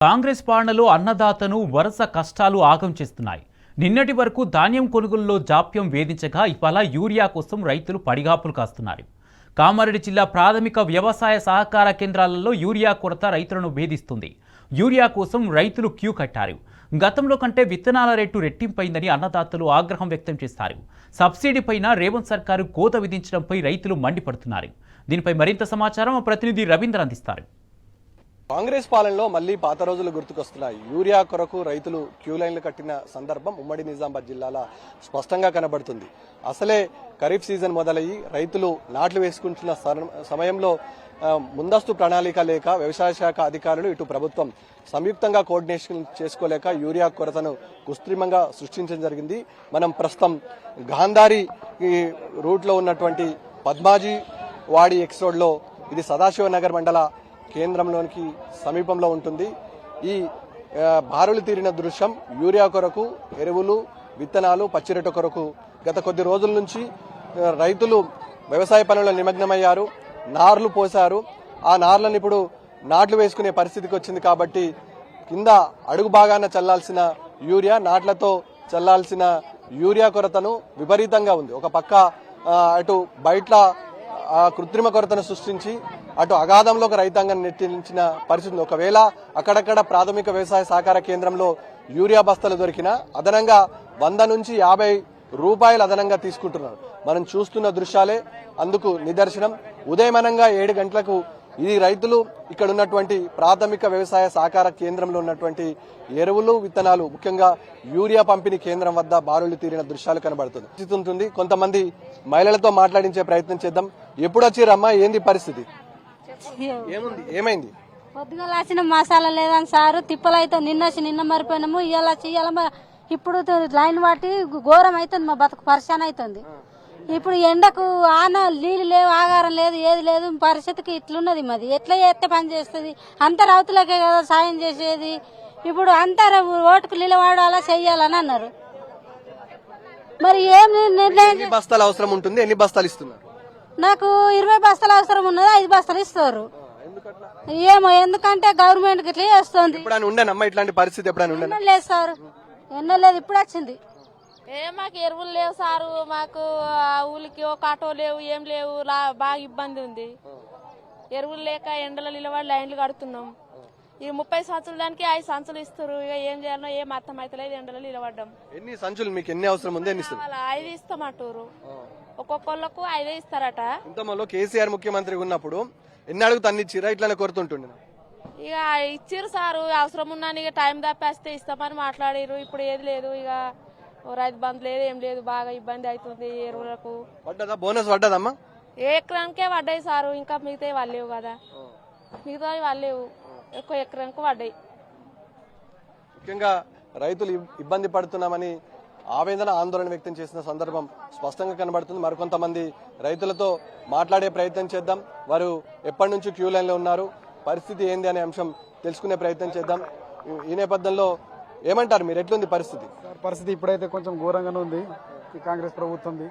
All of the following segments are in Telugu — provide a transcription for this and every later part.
కాంగ్రెస్ పాలనలో అన్నదాతను వరుస కష్టాలు ఆగం చేస్తున్నాయి. నిన్నటి వరకు ధాన్యం కొనుగోలులో జాప్యం వేధించగా ఇవాళ యూరియా కోసం రైతులు పడిగాపులు కాస్తున్నారు. కామారెడ్డి జిల్లా ప్రాథమిక వ్యవసాయ సహకార కేంద్రాలలో యూరియా కొరత రైతులను వేధిస్తుంది. యూరియా కోసం రైతులు క్యూ కట్టారు. గతంలో కంటే విత్తనాల రేటు రెట్టింపైందని అన్నదాతలు ఆగ్రహం వ్యక్తం చేస్తారు. సబ్సిడీ పైన రేవంత్ సర్కారు కోత విధించడంపై రైతులు మండిపడుతున్నారు. దీనిపై మరింత సమాచారం మా ప్రతినిధి రవీంద్ర అందిస్తారు. కాంగ్రెస్ పాలనలో మళ్లీ పాత రోజులు గుర్తుకొస్తున్నాయి. యూరియా కొరకు రైతులు క్యూ లైన్లు కట్టిన సందర్భం ఉమ్మడి నిజామాబాద్ జిల్లాలో స్పష్టంగా కనబడుతుంది. అసలే ఖరీఫ్ సీజన్ మొదలయ్యి రైతులు నాట్లు వేసుకుంటున్న సమయంలో ముందస్తు ప్రణాళిక లేక వ్యవసాయ శాఖ అధికారులు ఇటు ప్రభుత్వం సంయుక్తంగా కోఆర్డినేషన్ చేసుకోలేక యూరియా కొరతను కృత్రిమంగా సృష్టించడం జరిగింది. మనం ప్రస్తుతం గాంధారి రూట్లో ఉన్నటువంటి పద్మాజీ వాడి ఎక్స్ రోడ్లో, ఇది సదాశివనగర్ మండల కేంద్రంలోనికి సమీపంలో ఉంటుంది. ఈ బారులు తీరిన దృశ్యం యూరియా కొరకు ఎరువులు, విత్తనాలు, పచ్చిరొట్ట కొరకు గత కొద్ది రోజుల నుంచి రైతులు వ్యవసాయ పనుల్లో నిమగ్నమయ్యారు. నార్లు పోశారు. ఆ నార్లను ఇప్పుడు నాట్లు వేసుకునే పరిస్థితికి వచ్చింది. కాబట్టి కింద అడుగు భాగాన చల్లాల్సిన యూరియా, నాట్లతో చల్లాల్సిన యూరియా కొరతను విపరీతంగా ఉంది. ఒక పక్క అటు బయట కృత్రిమ కొరతను సృష్టించి అటు అగాధంలోకి రైతాంగం నెట్టించిన పరిస్థితి. ఒకవేళ అక్కడక్కడ ప్రాథమిక వ్యవసాయ సహకార కేంద్రంలో యూరియా బస్తాలు దొరికినా అదనంగా 100 నుంచి 50 రూపాయలు అదనంగా తీసుకుంటున్నారు. మనం చూస్తున్న దృశ్యాలే అందుకు నిదర్శనం. ఉదయమనంగా 7 గంటలకు ఈ రైతులు ఇక్కడ ఉన్నటువంటి ప్రాథమిక వ్యవసాయ సహకార కేంద్రంలో ఉన్నటువంటి ఎరువులు, విత్తనాలు, ముఖ్యంగా యూరియా పంపిణీ కేంద్రం వద్ద బారులు తీరిన దృశ్యాలు కనబడుతుంది. కొంతమంది మహిళలతో మాట్లాడించే ప్రయత్నం చేద్దాం. ఎప్పుడు వచ్చిరమ్మా, ఏంది పరిస్థితి, ఏమైంది? పొద్దుగా లాసిన మసాలా లేదని సారు తిప్పలైతే నిన్న మరిపోయినాము. ఇవాళ ఇప్పుడు లైన్ వాటి ఘోరం అవుతుంది. మా బతుకు పరిశాన్ అవుతుంది. ఇప్పుడు ఎండకు ఆన నీళ్ళు లేవు, ఆగారం లేదు, ఏది లేదు. పరిస్థితికి ఇట్లున్నది. మాది ఎట్లా చేస్తే పని చేస్తుంది? అంత రైతులకే కదా సాయం చేసేది. ఇప్పుడు అంతా ఓటుకు నిలబడాలా చెయ్యాలని అన్నారు. మరి ఏం నిర్ణయం? బస్తాలు అవసరం ఉంటుంది. ఎన్ని బస్తాలు ఇస్తున్నారు? నాకు 20 బస్తాలు అవసరం ఉన్నది, 5 బస్తాలు ఇస్తారు. ఏమో ఎందుకంటే గవర్నమెంట్ ఇట్లా చేస్తుంది. ఇట్లాంటి పరిస్థితి ఎప్పుడైనా లేదు సార్, ఎన్నో లేదు, ఇప్పుడు వచ్చింది. మాకు ఎరువులు లేవు సారు. మాకు ఊళ్ళకి ఒక ఆటో లేవు, ఏం లేవు. బాగా ఇబ్బంది ఉంది. ఎరువులు లేక ఎండలో నిలబడి లైన్లు కడుతున్నాం. ఈ 30 సంచులు దానికి 5 సంచులు ఇస్తారు. ఇక ఏం చేయాలో ఏం అర్థం అవుతలేదు. ఎండలో నిలబడ్డాం. ఎన్ని సంచులు మీకు ఎన్ని అవసరం ఉంది? 5 ఇస్తామంటారు. ఒక్కొక్కళ్ళకు 5 ఇస్తారట. ఇంతలో కేసీఆర్ ముఖ్యమంత్రి ఉన్నప్పుడు ఎన్ని అడుగుతా అన్ని ఇచ్చిరా? ఇట్లా కోరుతుంటుండే. ఇక ఇచ్చిరు సారు. అవసరం ఉన్నా ఇక టైం తప్పేస్తే ఇస్తామని మాట్లాడారు. ఇప్పుడు ఏది లేదు. ఇక రైతు బంధు లేదు, ఏం లేదు. బాగా ఇబ్బంది అవుతుంది. ఎరువులకు పడ్డదా? బోనస్ పడ్డదమ్మా? ఏ ఎకరానికే పడ్డాయి సారు. ఇంకా మిగతా వాళ్ళు లేవు కదా. మిగతా వాళ్ళు లేవు. ఎక్కువ ఎకరానికి పడ్డాయి. ముఖ్యంగా రైతులు ఇబ్బంది పడుతున్నామని ఆవేదన, ఆందోళన వ్యక్తం చేసిన సందర్భం స్పష్టంగా కనబడుతుంది. మరికొంతమంది రైతులతో మాట్లాడే ప్రయత్నం చేద్దాం. వారు ఎప్పటి నుంచి క్యూ లైన్ లో ఉన్నారు, పరిస్థితి ఏంది అనే అంశం తెలుసుకునే ప్రయత్నం చేద్దాం. ఈ నేపథ్యంలో ఏమంటారు మీరు? ఎట్లుంది పరిస్థితి? పరిస్థితి ఇప్పుడైతే కొంచెం ఘోరంగానే ఉంది. ఈ కాంగ్రెస్ ప్రభుత్వంది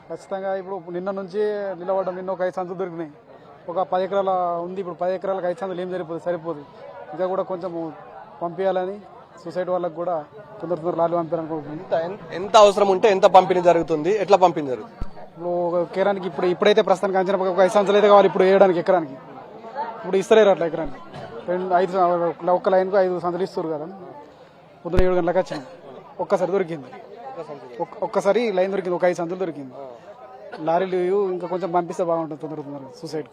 ఖచ్చితంగా ఇప్పుడు నిన్న నుంచి నిలబడడం. నిన్న ఒక 5 సంచులు దొరికినాయి. ఒక 10 ఎకరాల ఉంది. ఇప్పుడు 10 ఎకరాలకు 5 సంచులు ఏం సరిపోదు. ఇంకా కూడా కొంచెం పంపించాలని సొసైటీ వాళ్ళకి కూడా తొందర లాలు పంపించాలనుకుంటున్నాం. ఎంత అవసరం ఉంటే ఎంత పంపిణీ జరుగుతుంది? ఎట్లా పంపిణీ జరుగుతుంది? ఇప్పుడు ఒక ఎకరానికి ఇప్పుడైతే ప్రస్తుతానికి అంచనా ఒక 5 సంచులు అయితే కావాలి ఇప్పుడు వేయడానికి ఎకరానికి. ఇప్పుడు ఇస్తలేరు అట్లా ఎకరానికి. 5 ఒక్క లైన్కు 5 సంచులు ఇస్తారు కదా. పొద్దున 7 గంటలకు వచ్చినాం. ఒక్కసారి దొరికింది. ఒక్కసారి లైన్ దొరికింది. ఒక 5 సంచులు దొరికింది. లారీలు ఇంకా కొంచెం పంపిస్తే బాగుంటుంది తొందర సొసైటీ.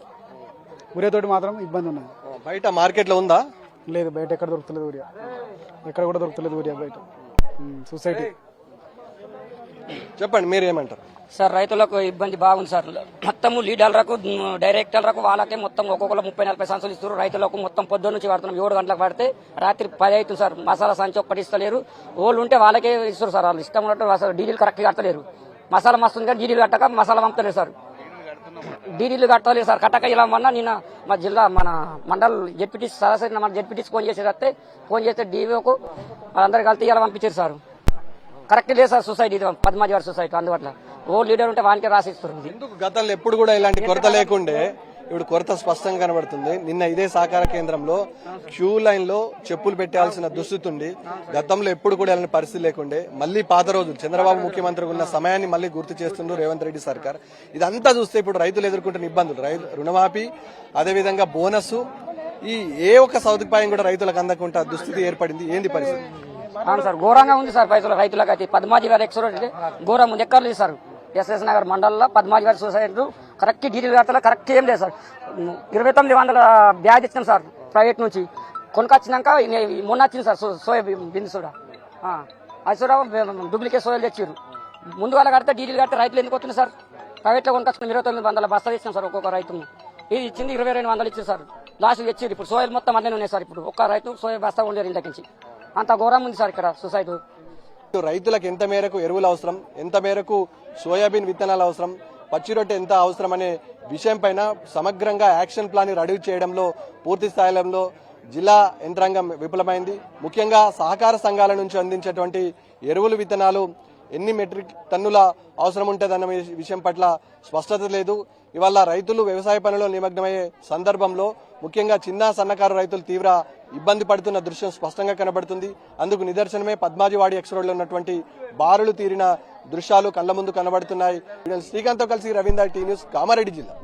ఉరియతోటి మాత్రం ఇబ్బంది ఉన్నది. బయట మార్కెట్ లో ఉందా? లేదు, బయట ఎక్కడ దొరుకుతలేదు ఉరియా. ఎక్కడ కూడా దొరుకుతలేదు ఉరియా బయట సొసైటీ. చెప్పండి, మీరేమంటారు సార్? రైతులకు ఇబ్బంది బాగుంది సార్. మొత్తం లీడర్లకు, డైరెక్టర్లకు వాళ్ళకే మొత్తం ఒక్కొక్కరు 30-40 సంచులు ఇస్తారు. రైతులకు మొత్తం పొద్దున్న నుంచి పడుతున్నాం. 7 గంటలకు పడితే రాత్రి 10 అవుతుంది సార్. మసాలా సంచి ఒక్కటి ఇస్తలేరు. ఓళ్ళు ఉంటే వాళ్ళకే ఇస్తారు సార్. వాళ్ళు ఇష్టం ఉన్నట్టు అసలు డీడీలు కరెక్ట్ కట్టలేరు. మసాలా మస్తుంది కానీ డీడీలు కట్టక మసాలా పంపలేదు సార్. డీడీలు కట్టలేదు సార్. కట్టక ఇలా మొన్న నిన్న మా జిల్లా మన మండల్ జెడ్పీటీసీ సరాసరి మన జెడ్పీటీసీ ఫోన్ చేస్తే డీఓకు వాళ్ళందరూ కలిసి ఇలా పంపించారు సార్. కరెక్ట్ లేదు సార్. సొసైటీ పద్మాజీ వారి సొసైటీ అందువల్ల ఓ లీడర్ ఉంటే వానికి రాసిస్తారు. ఎందుకు గతంలో ఎప్పుడు కూడా ఇలాంటి కొరత లేకుండే ఇప్పుడు కొరత స్పష్టంగా కనబడుతుంది. నిన్న ఇదే సహకార కేంద్రంలో క్యూ లైన్ లో చెప్పులు పెట్టాల్సిన దుస్థితి ఉంది. గతంలో ఎప్పుడు కూడా వెళ్ళిన పరిస్థితి లేకుండే మళ్ళీ పాత రోజులు చంద్రబాబు ముఖ్యమంత్రిగా ఉన్న సమయాన్ని మళ్ళీ గుర్తు చేస్తుండ్రు రేవంత్ రెడ్డి సర్కార్. ఇదంతా చూస్తే ఇప్పుడు రైతులు ఎదుర్కొంటున్న ఇబ్బందులు, రుణమాఫీ, అదేవిధంగా బోనస్, ఈ ఏ ఒక్క సౌకర్యం కూడా రైతులకు అందకుండా దుస్థితి ఏర్పడింది. ఏంది పరిస్థితి? అవును సార్, ఘోరంగా ఉంది సార్ రైతులకు అయితే. పద్మాజీ గారు ఎక్స్ రోడ్ ఘోరం ఉంది, ఎక్కడ లేదు సార్. ఎస్ఎస్ నగర్ మండలంలో పద్మాజీ గారి సొసైటీ కరెక్ట్ డీటెయిల్ కట్టాల, కరెక్ట్ ఏం లేదు సార్. 2900 బ్యాగ్ ఇచ్చాం సార్ ప్రైవేట్ నుంచి. కొనుకొచ్చినాక మొన్న వచ్చింది సార్ సోయా బిందు సోడా, అది సోడా డూప్లికేట్ సోయాలు తెచ్చారు. ముందుగా కడితే డీటెయిల్ కడితే రైతులు ఎందుకు వస్తుంది సార్? ప్రైవేట్లో కొనుకొచ్చుకుని 2900 బస్తాలు ఇచ్చాం సార్ ఒక్కొక్క రైతును. ఇది ఇచ్చింది 2200 ఇచ్చారు సార్. లాస్ట్ తెచ్చారు. ఇప్పుడు సోయాలు మొత్తం అన్నీ ఉన్నాయి సార్. ఇప్పుడు ఒక్క రైతు సోయా బస్తా ఉండేది ఇంటి నుంచి. అంత ఘోరం ఉంది సార్ ఇక్కడ సొసైటీ. రైతులకు ఎంత మేరకు ఎరువులు అవసరం, ఎంత మేరకు సోయాబీన్ విత్తనాలు అవసరం, పచ్చి రొట్టె ఎంత అవసరం అనే విషయం పైన సమగ్రంగా యాక్షన్ ప్లాన్ రెడీ చేయడంలో పూర్తి స్థాయిలో జిల్లా యంత్రాంగం విఫలమైంది. ముఖ్యంగా సహకార సంఘాల నుంచి అందించేటువంటి ఎరువులు విత్తనాలు ఎన్ని మెట్రిక్ టన్నుల అవసరం ఉంటుందన్న విషయం పట్ల స్పష్టత లేదు. ఇవాళ రైతులు వ్యవసాయ పనుల్లో నిమగ్నమయ్యే సందర్భంలో ముఖ్యంగా చిన్న సన్నకారు రైతులు తీవ్ర ఇబ్బంది పడుతున్న దృశ్యం స్పష్టంగా కనబడుతుంది. అందుకు నిదర్శనమే పద్మాజీవాడి ఎక్స్ రోడ్లో ఉన్నటువంటి బారులు తీరిన దృశ్యాలు కళ్ల ముందు కనబడుతున్నాయి. శ్రీకాంత్తో కలిసి రవీందర్, టీ న్యూస్, కామారెడ్డి జిల్లా.